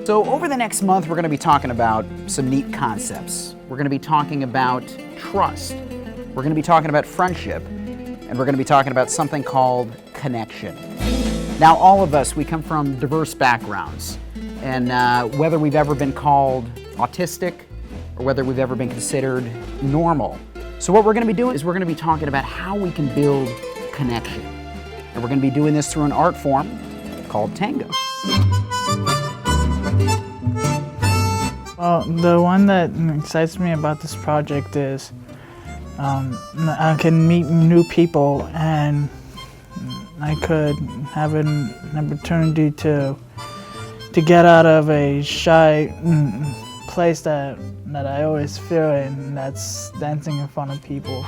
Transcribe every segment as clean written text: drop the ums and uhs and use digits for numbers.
So over the next month, we're going to be talking about some neat concepts. We're going to be talking about trust. We're going to be talking about friendship. And we're going to be talking about something called connection. Now, all of us, we come from diverse backgrounds. And whether we've ever been called autistic or whether we've ever been considered normal. So what we're going to be doing is we're going to be talking about how we can build connection. And we're going to be doing this through an art form called tango. Well, the one that excites me about this project is I can meet new people and I could have an opportunity to get out of a shy place that I always feel in, and that's dancing in front of people.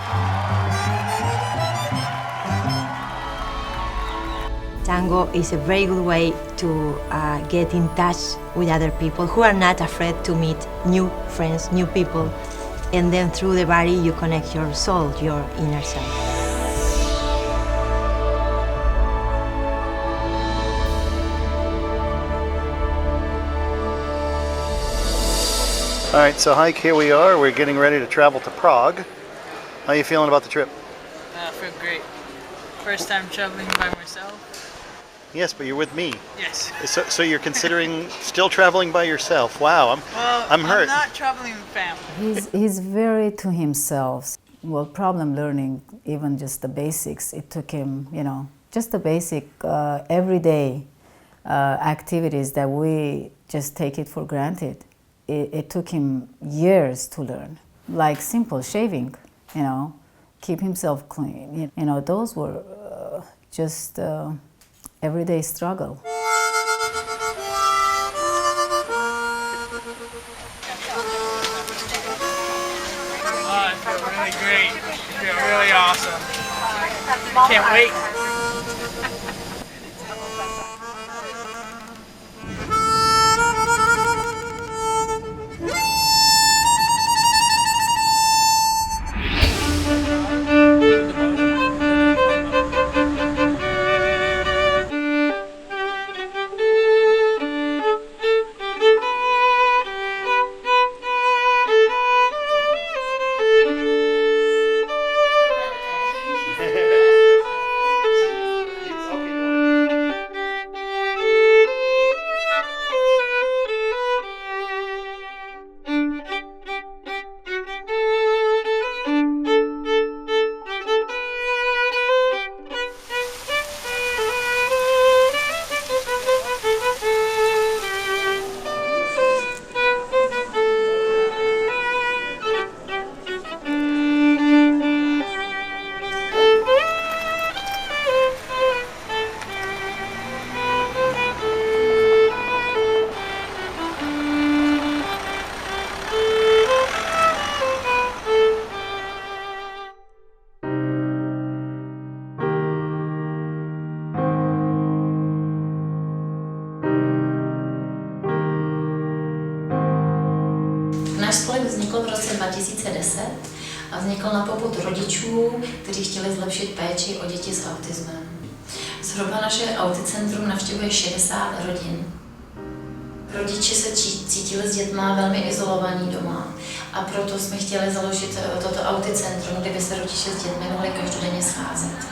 Tango is a very good way to get in touch with other people who are not afraid to meet new friends, new people, and then through the body you connect your soul, your inner self. All right, so Hike, here we are. We're getting ready to travel to Prague. How are you feeling about the trip? I feel great. First time traveling by myself. Yes, but you're with me. Yes. So you're considering still traveling by yourself. Wow, I'm hurt. I'm not traveling with family. He's very to himself. Well, problem learning, even just the basics, it took him, just the basic everyday activities that we just take it for granted. It took him years to learn, like simple shaving, keep himself clean. Those were just everyday struggle. Oh, I feel really great. I feel really awesome. Can't wait. Náš spolek vznikl v roce 2010 a vznikl na popud rodičů, kteří chtěli zlepšit péči o děti s autismem. Zhruba naše Auticentrum navštěvuje 60 rodin. Rodiče se cítili s dětma velmi izolovaní doma a proto jsme chtěli založit toto Auticentrum, kde by se rodiče s dětmi mohli každodenně scházet.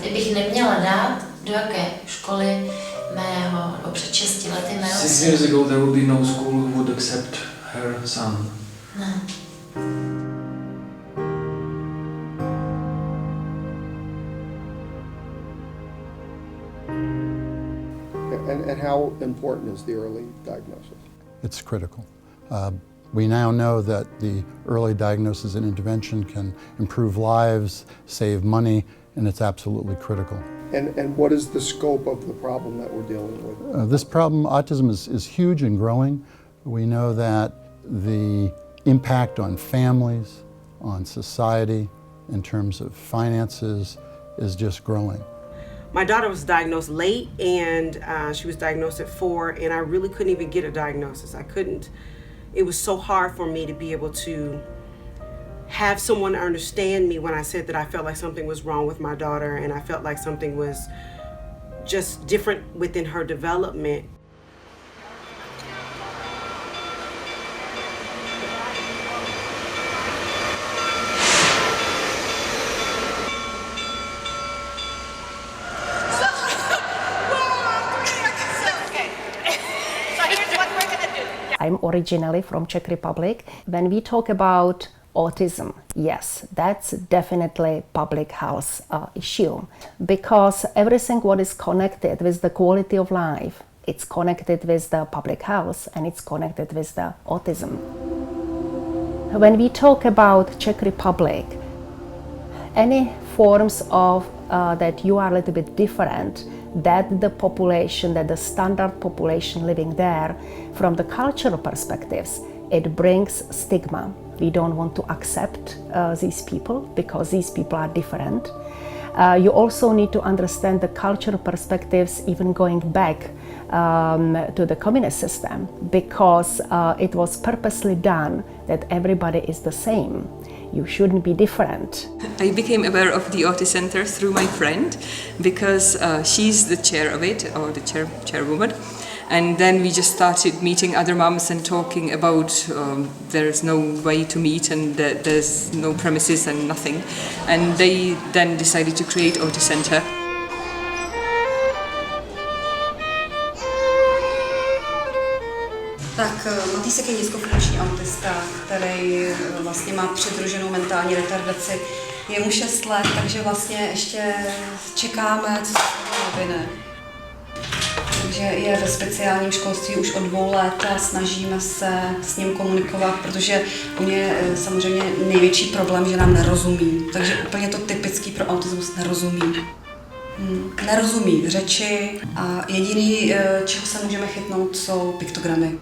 Kdybych neměla dát, do jaké školy mého, nebo před 6 lety mého 6 years ago there would be no school who would accept her son. Ne. And how important is the early diagnosis? It's critical. We now know that the early diagnosis and intervention can improve lives, save money, and it's absolutely critical. And what is the scope of the problem that we're dealing with? This problem, autism, is huge and growing. We know that the impact on families, on society, in terms of finances, is just growing. My daughter was diagnosed late, and she was diagnosed at 4, and I really couldn't even get a diagnosis. I couldn't. It was so hard for me to be able to have someone understand me when I said that I felt like something was wrong with my daughter, and I felt like something was just different within her development. I'm originally from Czech Republic. When we talk about autism, yes, that's definitely public health issue, because everything what is connected with the quality of life, it's connected with the public health and it's connected with the autism. When we talk about Czech Republic, any forms of that you are a little bit different, that the population, that the standard population living there, from the cultural perspectives, it brings stigma. We don't want to accept these people because these people are different. You also need to understand the cultural perspectives even going back to the communist system, because it was purposely done that everybody is the same. You shouldn't be different. I became aware of the Auticenter through my friend, because she's the chair of it, or the chairwoman. And then we just started meeting other moms and talking about there's no way to meet and there's no premises and nothing. And they then decided to create Auticenter. Tak Matýsek je nízkofunkční autista, který vlastně má přidruženou mentální retardaci. Je mu 6 let, takže vlastně ještě čekáme, co se vyvine. Takže je ve speciálním školství už od 2 let a snažíme se s ním komunikovat, protože u něj je samozřejmě největší problém, že nám nerozumí. Takže úplně to typický pro autismus, nerozumí. Nerozumí řeči a jediný, čeho se můžeme chytnout, jsou piktogramy,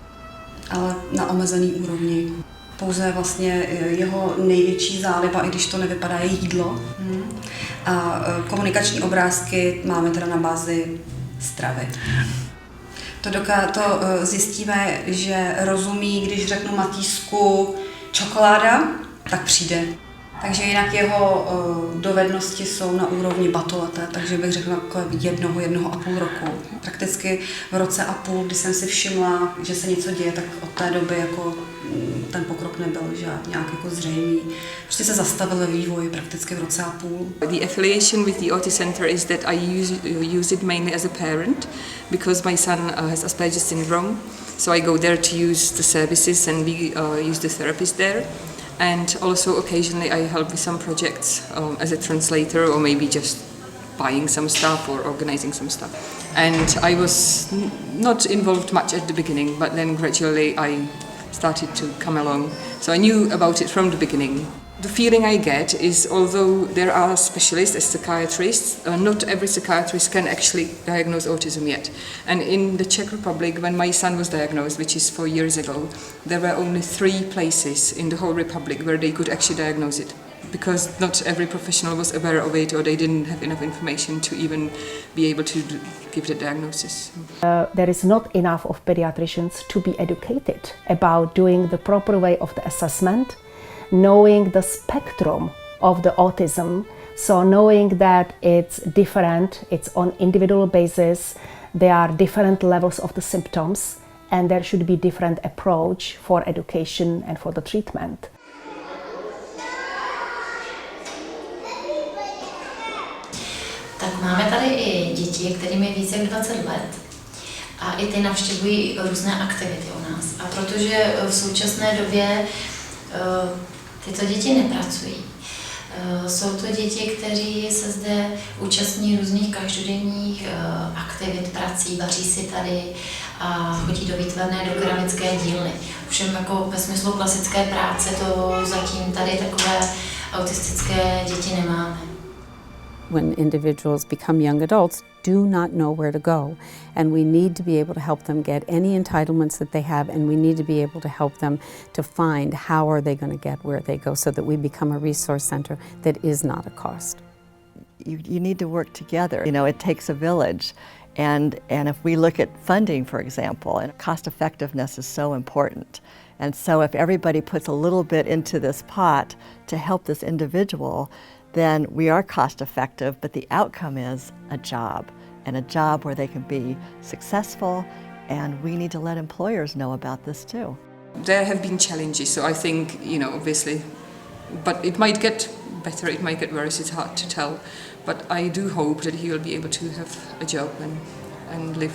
ale na omezený úrovni. Pouze vlastně jeho největší záliba, i když to nevypadá, je jídlo. A komunikační obrázky máme teda na bázi stravy. To zjistíme, že rozumí, když řeknu Matýsku čokoláda, tak přijde. Takže jinak jeho dovednosti jsou na úrovni batolaté, takže bych řekla kolem 1,5 roku. Prakticky v roce a půl, kdy jsem si všimla, že se něco děje, tak od té doby jako ten pokrok nebyl nějak jako zřejmý. Prostě se zastavil vývoj prakticky v roce a půl. The affiliation with the Auticenter is that I use it mainly as a parent, because my son has Asperger's syndrome, so I go there to use the services and we use the therapist there. And also occasionally I help with some projects as a translator, or maybe just buying some stuff or organizing some stuff. And I was not involved much at the beginning, but then gradually I started to come along. So I knew about it from the beginning. The feeling I get is, although there are specialists as psychiatrists, not every psychiatrist can actually diagnose autism yet. And in the Czech Republic, when my son was diagnosed, which is 4 years ago, there were only 3 places in the whole republic where they could actually diagnose it, because not every professional was aware of it, or they didn't have enough information to even be able to give the diagnosis. There is not enough of pediatricians to be educated about doing the proper way of the assessment, knowing the spectrum of the autism, so knowing that it's different, it's on individual basis, there are different levels of the symptoms, and there should be different approach for education and for the treatment. Tak máme tady i děti, kterým je více jak 20 let, a i ty navštěvují různé aktivity u nás. A protože v současné době tyto děti nepracují. Jsou to děti, kteří se zde účastní různých každodenních aktivit, prací, vaří si tady a chodí do výtvarné, do keramické dílny. Ovšem jako ve smyslu klasické práce to zatím tady takové autistické děti nemáme. When individuals become young adults, do not know where to go. And we need to be able to help them get any entitlements that they have, and we need to be able to help them to find how are they going to get where they go, so that we become a resource center that is not a cost. You need to work together. You know, it takes a village. And if we look at funding, for example, and cost effectiveness is so important. And so if everybody puts a little bit into this pot to help this individual, then we are cost effective, but the outcome is a job, and a job where they can be successful, and we need to let employers know about this too. There have been challenges, so I think, obviously, but it might get better, it might get worse, it's hard to tell. But I do hope that he will be able to have a job and live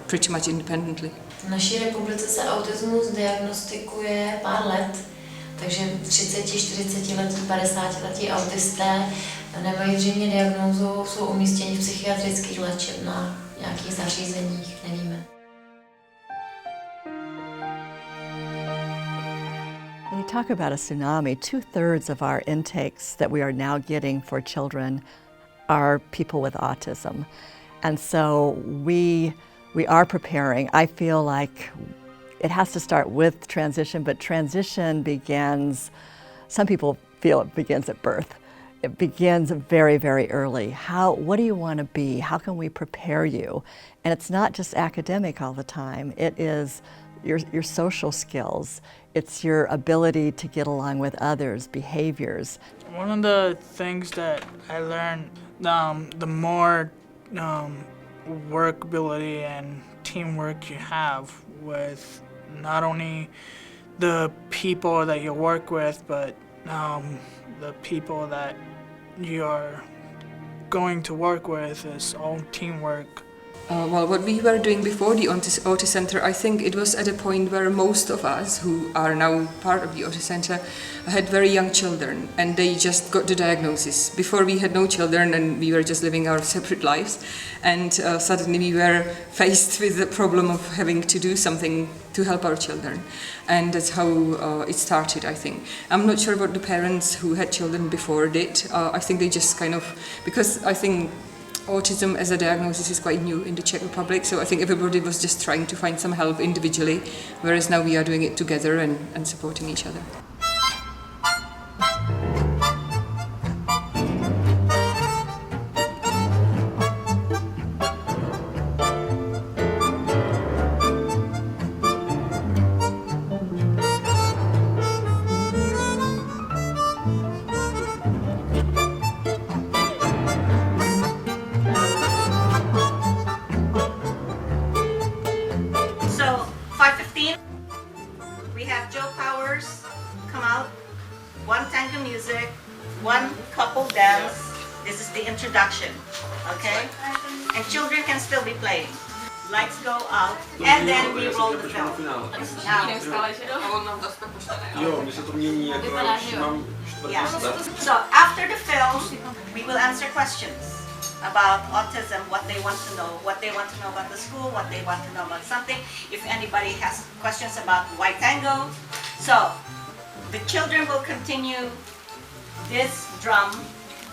pretty much independently. V naší republice se autismus diagnostikuje pár let, takže 30, 40 letí, 50 letí autisté nemají zřejmě diagnózu, jsou umístěni v psychiatrických léčebnách, v nějakých zařízeních, nevíme. When you talk about a tsunami, 2/3 of our intakes that we are now getting for children are people with autism. And so we are preparing. I feel like it has to start with transition, but transition begins, some people feel it begins at birth. It begins very, very early. What do you want to be? How can we prepare you? And it's not just academic all the time. It is your social skills. It's your ability to get along with others, behaviors. One of the things that I learned, the more workability and teamwork you have with not only the people that you work with, but the people that you're going to work with is all teamwork. Well, what we were doing before the Auticenter, I think it was at a point where most of us who are now part of the Auticenter had very young children, and they just got the diagnosis. Before we had no children and we were just living our separate lives, and suddenly we were faced with the problem of having to do something to help our children. And that's how it started, I think. I'm not sure what the parents who had children before did. I think they just kind of, because I think autism as a diagnosis is quite new in the Czech Republic, so I think everybody was just trying to find some help individually, whereas now we are doing it together and supporting each other. One couple dance. This is the introduction, okay? And children can still be playing. Lights go out, and then we roll the film. So after the film, we will answer questions about autism, what they want to know about the school, what they want to know about something. If anybody has questions about white tango. So the children will continue this drum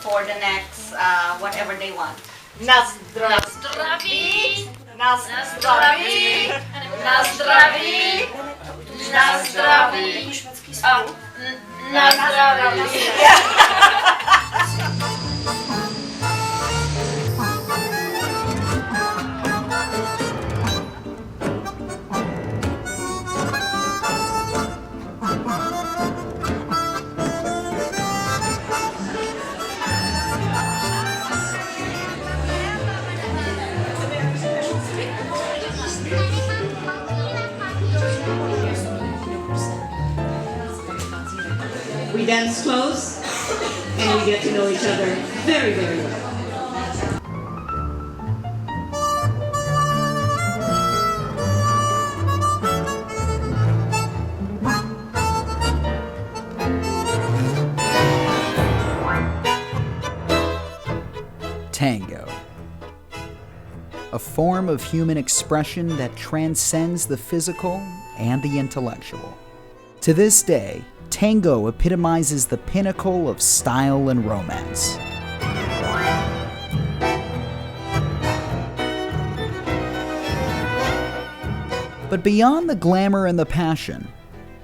for the next whatever they want. Na zdraví, na zdraví, na zdraví, na zdraví, na zdraví. We dance close and we get to know each other very, very well. Tango. A form of human expression that transcends the physical and the intellectual. To this day, tango epitomizes the pinnacle of style and romance. But beyond the glamour and the passion,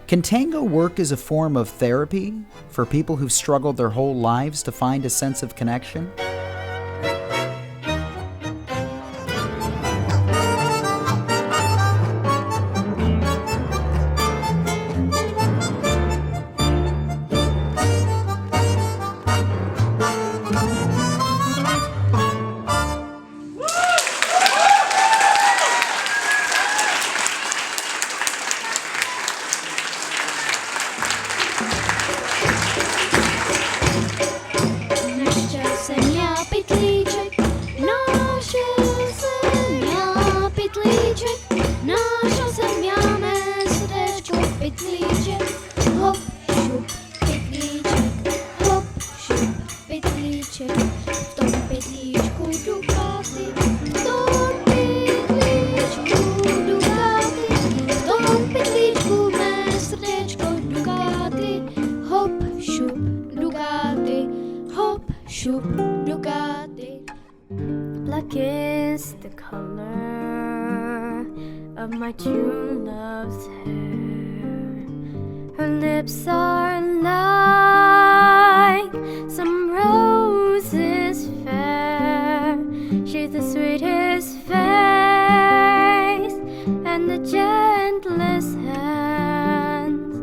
can tango work as a form of therapy for people who've struggled their whole lives to find a sense of connection? Señor. Black is the color of my true love's hair. Her lips are like some roses fair. She's the sweetest face and the gentlest hands.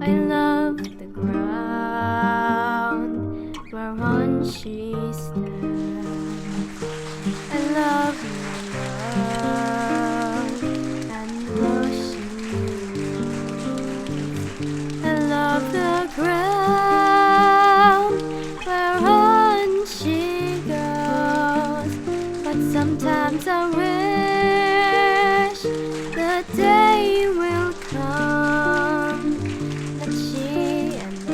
I love the ground whereon she stands. I love your love and blushing rose. I love the ground whereon she goes. But sometimes I wish the day will come that she and I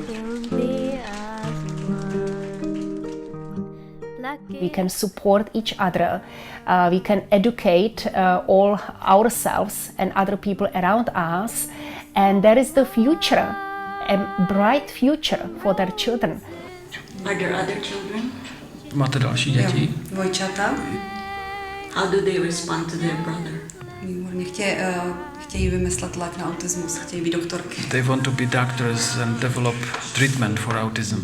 will be as one. We can support each other. We can educate all ourselves and other people around us. And there is the future, a bright future for their children. Are there other children? Máte další děti? Dvojčata. How do they respond to their brother? Výborně, chtějí vymyslet lék na autismus, chtějí být doktorky. They want to be doctors and develop treatment for autism.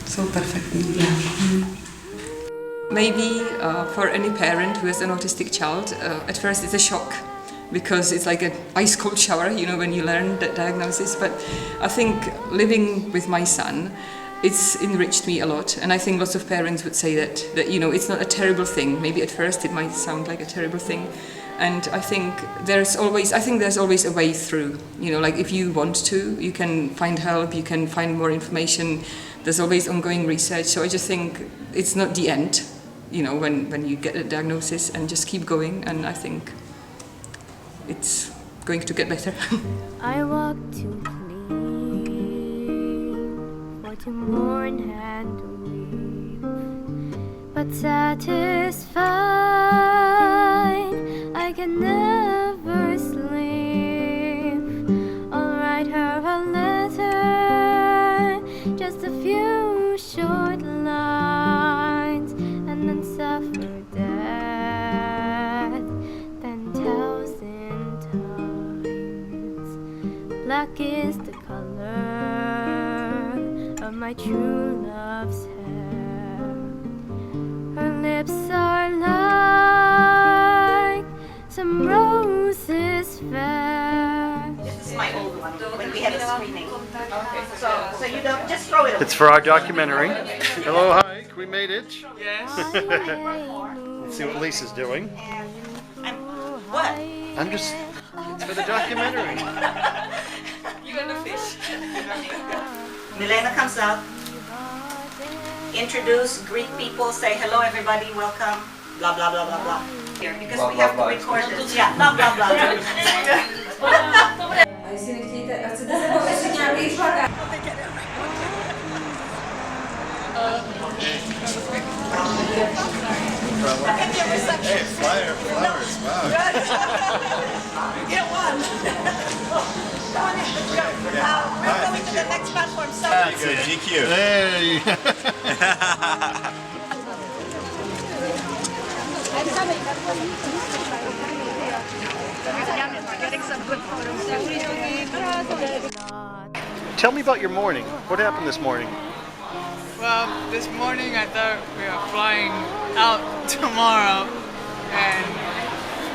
Jsou perfektní. Maybe for any parent who has an autistic child, at first it's a shock because it's like an ice cold shower, you know, when you learn that diagnosis. But I think living with my son, it's enriched me a lot, and I think lots of parents would say that you know, it's not a terrible thing. Maybe at first it might sound like a terrible thing, and I think there's always a way through. You know, like if you want to, you can find help, you can find more information. There's always ongoing research, so I just think it's not the end. You know, when you get a diagnosis, and just keep going, and I think it's going to get better. I walk too clean for to mourn and to weep, but satisfied I can never sleep. I'll write her a letter, just a few short lines, and then suffer death 10,000 times. Black is the color of my true love's hair. Her lips are like some roses fair. This is my old one when we had a screening. Okay. So you don't just throw it away. It's for our documentary. Hello, Hike. We made it. Yes. Let's see what Lisa's doing. What? I'm just. It's for the documentary. You got the fish. Milena comes out. Introduce, greet people, say hello everybody, welcome, blah blah blah blah blah. Here, because we have to record this. Yeah, blah blah blah. A jestli nechtějte, chcete se pověsit nějaký plakát? Hey, flowers, wow. Get one. We're going to the next platform. So Good, GQ. Hey. Tell me about your morning. What happened this morning? Well, this morning I thought we were flying out tomorrow, and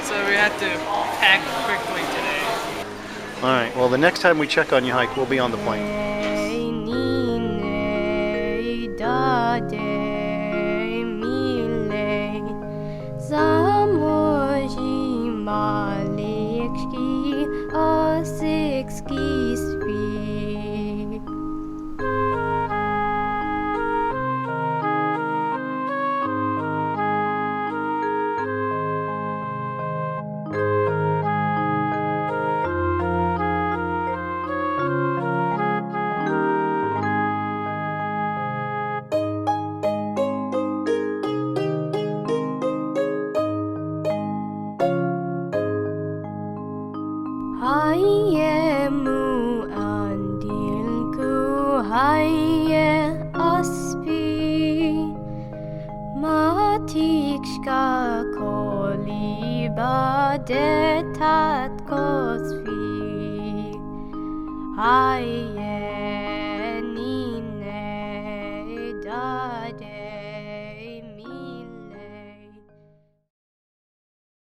so we had to pack quickly today. All right. Well, the next time we check on you, Hike, we'll be on the plane. Matka kolíba dětatko svých a je